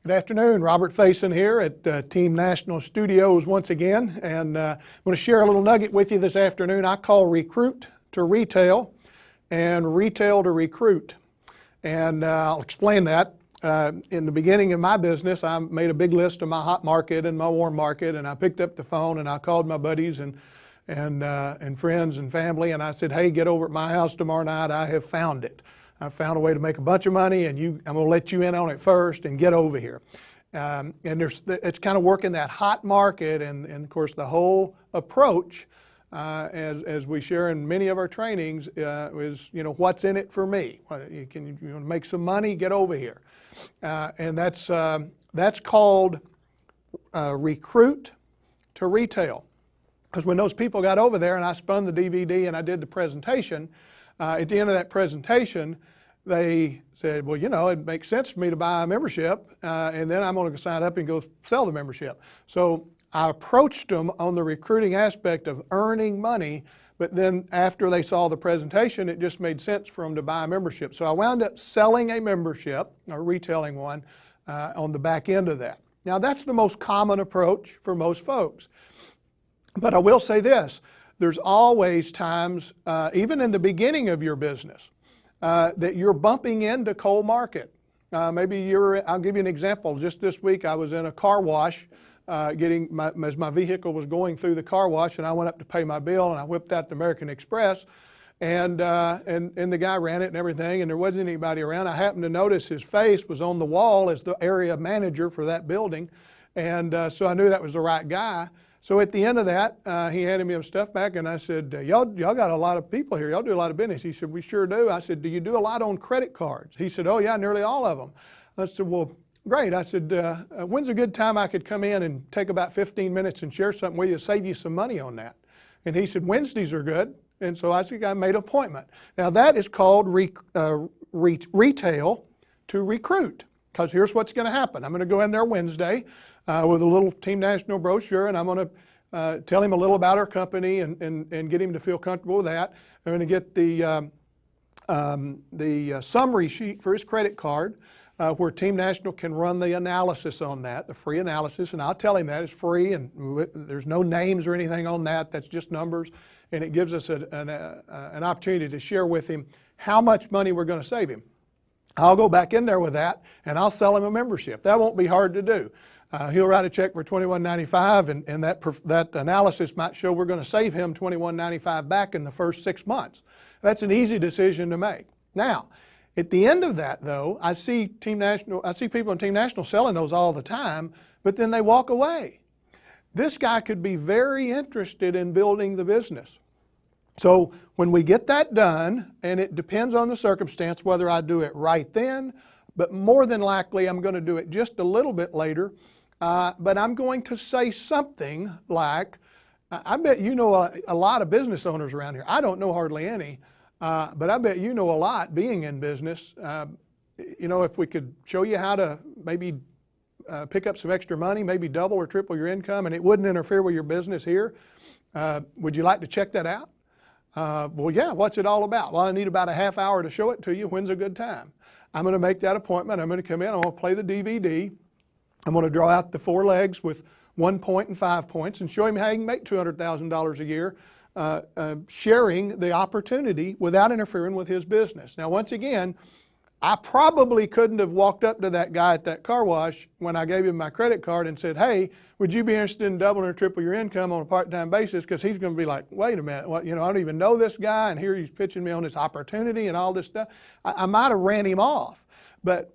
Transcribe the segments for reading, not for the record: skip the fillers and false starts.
Good afternoon, Robert Faison here at Team National Studios once again, and I'm going to share a little nugget with you this afternoon. I call recruit to retail and retail to recruit, and I'll explain that. In the beginning of my business, I made a big list of my hot market and my warm market, and I picked up the phone and I called my buddies and friends and family, and I said, hey, get over at my house tomorrow night. I have found it. I found a way to make a bunch of money, and I'm going to let you in on it first and get over here. And it's kind of working that hot market, and of course the whole approach, as we share in many of our trainings, is, you know, what's in it for me? You want to make some money? Get over here. And that's called recruit to retail. Because when those people got over there and I spun the DVD and I did the presentation, at the end of that presentation, they said, well, you know, it makes sense for me to buy a membership, and then I'm going to sign up and go sell the membership. So I approached them on the recruiting aspect of earning money, but then after they saw the presentation, it just made sense for them to buy a membership. So I wound up selling a membership, or retailing one, on the back end of that. Now, that's the most common approach for most folks. But I will say this. There's always times, even in the beginning of your business, that you're bumping into cold market. I'll give you an example. Just this week I was in a car wash as my vehicle was going through the car wash, and I went up to pay my bill, and I whipped out the American Express, and the guy ran it and everything, and there wasn't anybody around. I happened to notice his face was on the wall as the area manager for that building, and so I knew that was the right guy. So at the end of that, he handed me some stuff back, and I said, y'all got a lot of people here. Y'all do a lot of business. He said, we sure do. I said, do you do a lot on credit cards? He said, oh, yeah, nearly all of them. I said, well, great. I said, when's a good time I could come in and take about 15 minutes and share something with you, save you some money on that? And he said, Wednesdays are good. And so I said, I made an appointment. Now, that is called retail to recruit, because here's what's going to happen. I'm going to go in there Wednesday with a little Team National brochure, and I'm going to tell him a little about our company and get him to feel comfortable with that. I'm going to get the summary sheet for his credit card, where Team National can run the analysis on that, the free analysis, and I'll tell him that it's free, and there's no names or anything on that. That's just numbers, and it gives us an opportunity to share with him how much money we're going to save him. I'll go back in there with that, and I'll sell him a membership. That won't be hard to do. He'll write a check for $21.95, and that analysis might show we're going to save him $21.95 back in the first 6 months. That's an easy decision to make. Now, at the end of that, though, I see people in Team National selling those all the time, but then they walk away. This guy could be very interested in building the business. So when we get that done, and it depends on the circumstance whether I do it right then, but more than likely I'm going to do it just a little bit later. But I'm going to say something like, I bet you know a lot of business owners around here. I don't know hardly any, but I bet you know a lot being in business. You know, if we could show you how to maybe pick up some extra money, maybe double or triple your income, and it wouldn't interfere with your business here, would you like to check that out? Well, yeah, what's it all about? Well, I need about a half hour to show it to you. When's a good time? I'm going to make that appointment. I'm going to come in. I'm going to play the DVD. I'm going to draw out the 4 legs with 1 point and 5 points and show him how he can make $200,000 a year, sharing the opportunity without interfering with his business. Now, once again, I probably couldn't have walked up to that guy at that car wash when I gave him my credit card and said, hey, would you be interested in doubling or triple your income on a part-time basis? Because he's going to be like, wait a minute, I don't even know this guy, and here he's pitching me on this opportunity and all this stuff. I might have ran him off. But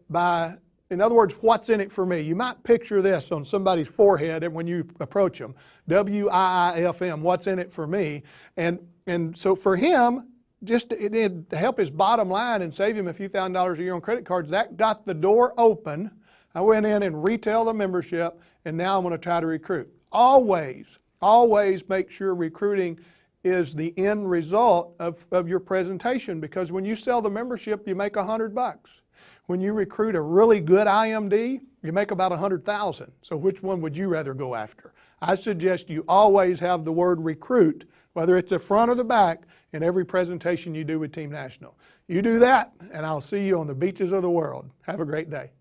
in other words, what's in it for me? You might picture this on somebody's forehead when you approach them. WIIFM, what's in it for me? And so for him, just to help his bottom line and save him a few $1,000s a year on credit cards, that got the door open. I went in and retailed the membership, and now I'm going to try to recruit. Always make sure recruiting is the end result of your presentation, because when you sell the membership, you make $100. When you recruit a really good IMD, you make about $100,000. So which one would you rather go after? I suggest you always have the word recruit, whether it's the front or the back, in every presentation you do with Team National. You do that, and I'll see you on the beaches of the world. Have a great day.